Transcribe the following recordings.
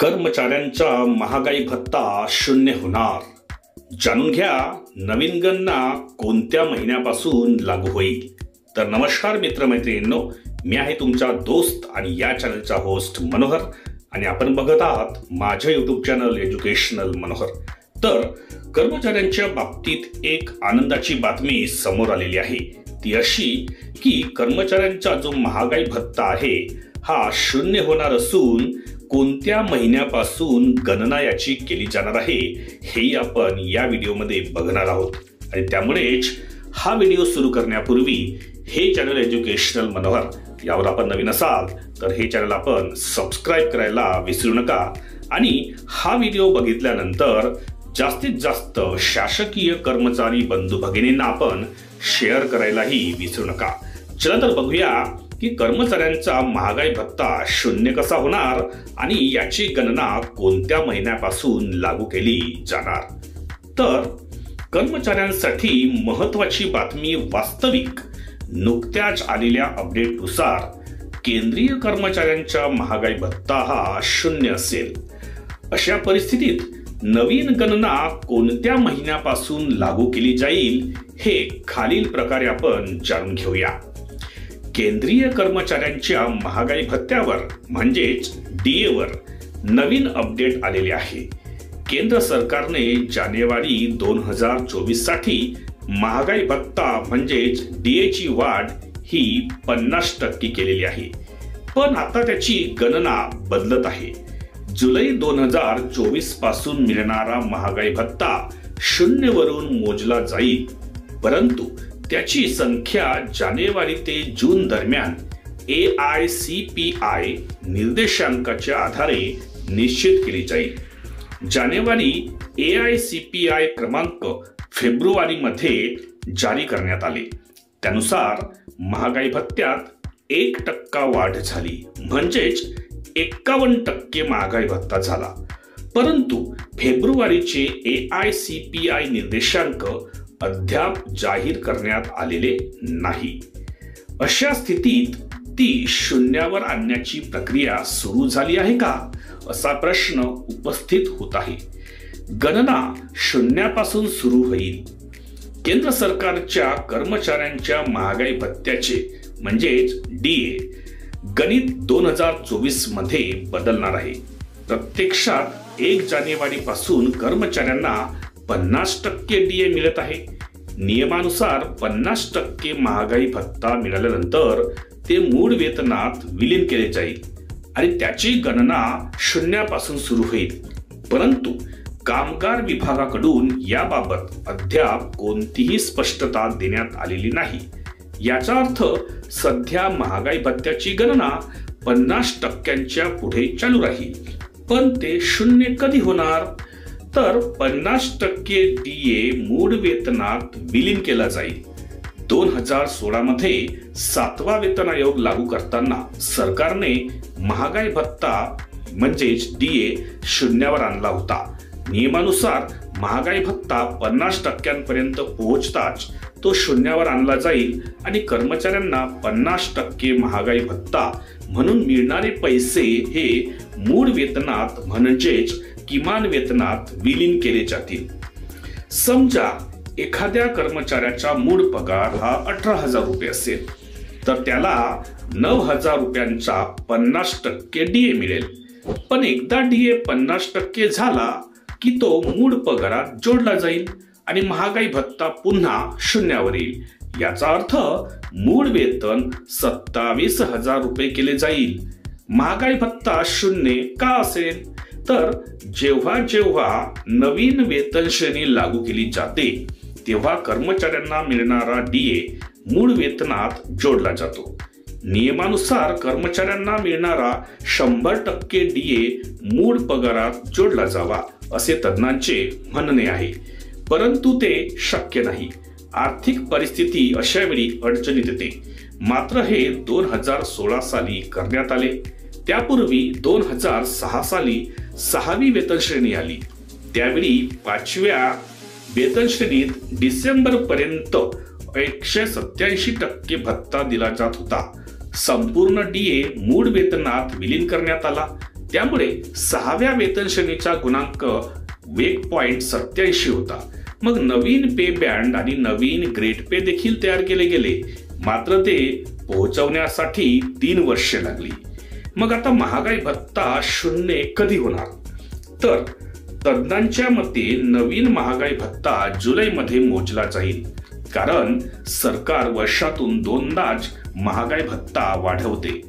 कर्मचाऱ्यांचा महागाई भत्ता शून्य होणार. जाणून घ्या नवीन गणना कोणत्या महिन्यापासून लागू होईल. तर नमस्कार मित्रमैत्रिणींनो, मी आहे तुमचा दोस्त आणि या चॅनलचा होस्ट मनोहर आणि आपण बघत आहात माझं यूट्यूब चॅनल एज्युकेशनल मनोहर. तर कर्मचाऱ्यांच्या बाबतीत एक आनंदाची बातमी समोर आलेली आहे. ती अशी की कर्मचाऱ्यांचा जो महागाई भत्ता आहे हा शून्य होणार असून कोणत्या महिन्यापासून गणना याची केली जाणार आहे हेही आपण या व्हिडिओमध्ये बघणार आहोत. आणि त्यामुळेच हा व्हिडिओ सुरू करण्यापूर्वी हे चॅनल एज्युकेशनल मनोहर यावर आपण नवीन असाल तर हे चॅनल आपण सबस्क्राइब करायला विसरू नका. आणि हा व्हिडिओ बघितल्यानंतर जास्तीत जास्त शासकीय कर्मचारी बंधू भगिनींना आपण शेअर करायलाही विसरू नका. चला तर बघूया की कर्मचाऱ्यांचा महागाई भत्ता शून्य कसा होणार आणि याची गणना कोणत्या महिन्यापासून लागू केली जाणार. तर कर्मचाऱ्यांसाठी महत्त्वाची बातमी. वास्तविक नुकत्याच आलेल्या अपडेटनुसार केंद्रीय कर्मचाऱ्यांचा महागाई भत्ता हा शून्य असेल. अशा परिस्थितीत नवीन गणना कोणत्या महिन्यापासून लागू केली जाईल हे खालील प्रकारे आपण जाणून घेऊया. केंद्रीय कर्मचाऱ्यांच्या महागाई भत्त्यावर म्हणजेच डीएवर नवीन अपडेट आलेले आहे. केंद्र सरकारने जानेवारी 2024 साठी महागाई भत्ता म्हणजेच डीएची वाढ ही 50% केलेली आहे. पण आता त्याची गणना बदलत आहे. जुलै 2024 पासून मिळणारा महागाई भत्ता 0 वरून मोजला जाईल, परंतु त्याची संख्या जानेवारी ते जून दरम्यान AICPI निर्देशांकाच्या आधारे निश्चित केली जाईल. जानेवारी AICPI क्रमांक फेब्रुवारीमध्ये जारी करण्यात आले. त्यानुसार महागाई भत्त्यात 1% वाढ झाली, म्हणजेच 51% महागाई भत्ता झाला. परंतु फेब्रुवारीचे AICPI निर्देशांक अद्याप जाहीर करण्यात आलेले नाही. अशा स्थितीत ती शून्यावर आणण्याची प्रक्रिया सुरू झाली आहे का असा प्रश्न उपस्थित होत आहे. गणना शून्यापासून सुरू होईल. केंद्र सरकारच्या कर्मचाऱ्यांच्या महागाई भत्त्याचे म्हणजेच डीए गणित 2024 मध्ये बदलणार आहे. प्रत्यक्षात 1 जानेवारी पासून कर्मचाऱ्यांना 50% डीए मिळत आहे. नियमानुसार 50% महागाई भत्ता मिळाल्यानंतर ते मूळ वेतनात विलीन केले जाईल आणि त्याची गणना शून्यापासून सुरू होईल. परंतु कामगार विभागाकडून याबाबत अद्याप कोणतीही स्पष्टता देण्यात आलेली नाही. याचा अर्थ सध्या महागाई भत्त्याची गणना 50%च्या पुढे चालू राहील. पण ते शून्य कधी होणार? तर 50% डीए मूळ वेतनात विलीन केला जाईल. 2016 मध्ये 7वा वेतन आयोग लागू करताना सरकारने महागाई भत्ता म्हणजेच डीए शून्यावर आणला होता. नियमानुसार महागाई भत्ता 50% पोहोचताच तो शून्यावर आणला जाईल आणि कर्मचाऱ्यांना 50% महागाई भत्ता म्हणून मिळणारे पैसे हे मूळ वेतनात म्हणजेच किमान वेतनात विलीन केले जातील. समजा एखाद्या कर्मचाऱ्याचा मूळ पगार हा 18,000 रुपये असेल तर त्याला 9,000 रुपयांचा 50% डीए मिळेल. पण एकदा डीए 50% झाला की तो मूळ पगारात जोडला जाईल आणि महागाई भत्ता पुन्हा शून्यावर येईल. याचा अर्थ मूळ वेतन 27,000 रुपये केले जाईल. महागाई भत्ता शून्य का असेल? तर जेव्हा जेव्हा नवीन वेतन श्रेणी लागू केली जाते तेव्हा कर्मचाऱ्यांना मिळणारा डीए मूळ वेतनात जोडला जातो. नियमानुसार कर्मचाऱ्यांना मिळणारा 100% डीए मूळ पगारात जोडला जावा असे तज्ञांचे म्हणणे आहे. परंतु ते शक्य नाही. आर्थिक परिस्थिती अशा वेळी अडचणीत येते. मात्र हे 2016 साली करण्यात आले. त्यापूर्वी 2006 साली 6वी वेतन श्रेणी आली. त्यावेळी 5व्या वेतन श्रेणीत डिसेंबर पर्यंत 187% भत्ता दिला जात होता. संपूर्ण डीए मूळ वेतनात विलीन करण्यात आला. त्यामुळे 6व्या वेतन श्रेणीचा गुणांक 1.87 होता. मग नवीन पे बँड आणि नवीन ग्रेड पे देखील तयार केले गेले, मात्र ते पोहोचवण्यासाठी 3 वर्षे लागली. मग आता महागाई भत्ता 0 कधी होणार? तर तज्ञांच्या मते नवीन महागाई भत्ता जुलैमध्ये मोजला जाईल, कारण सरकार वर्षातून 2दाच महागाई भत्ता वाढवते.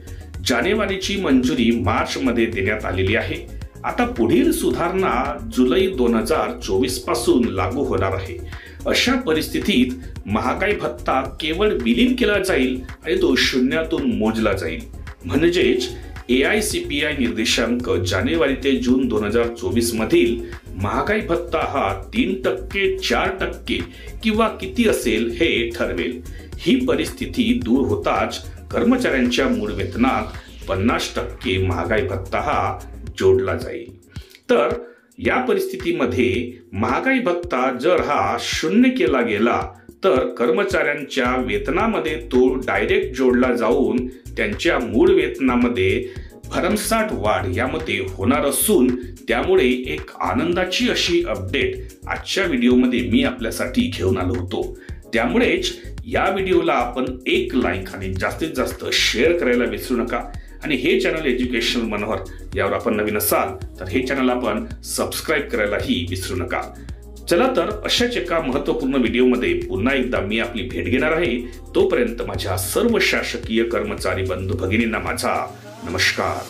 जानेवारीची मंजुरी मार्चमध्ये देण्यात आलेली आहे. आता पुढील सुधारणा जुलै 2024 पासून लागू होणार आहे. अशा परिस्थितीत महागाई भत्ता केवळ विलीन केला जाईल आणि तो शून्यातून मोजला जाईल. म्हणजेच AICPI निर्देशांक जानेवारी ते जून 2024 मधील महागाई भत्ता हा 3%, 4% किंवा किती असेल हे ठरवेल. ही परिस्थिती दूर होताच कर्मचाऱ्यांच्या मूळ वेतनात 50% महागाई भत्ता हा जोडला जाईल. तर या परिस्थितीमध्ये महागाई भत्ता जर हा 0 केला गेला तर कर्मचाऱ्यांच्या वेतनामध्ये तो डायरेक्ट जोडला जाऊन त्यांच्या मूळ वेतनामध्ये भरमसाठ वाढ यामध्ये होणार असून, त्यामुळे एक आनंदाची अशी अपडेट आजच्या व्हिडिओमध्ये मी आपल्यासाठी घेऊन आलो होतो. त्यामुळेच या व्हिडिओला आपण 1 लाईक आणि जास्तीत जास्त शेअर करायला विसरू नका. आणि हे चॅनल एज्युकेशनल मनोहर यावर आपण नवीन असाल तर हे चॅनल आपण सबस्क्राईब करायलाही विसरू नका. चला तर अशाच एका महत्त्वपूर्ण व्हिडिओमध्ये पुन्हा एकदा मी आपली भेट घेणार आहे. तोपर्यंत माझ्या सर्व शासकीय कर्मचारी बंधू भगिनींना माझा नमस्कार.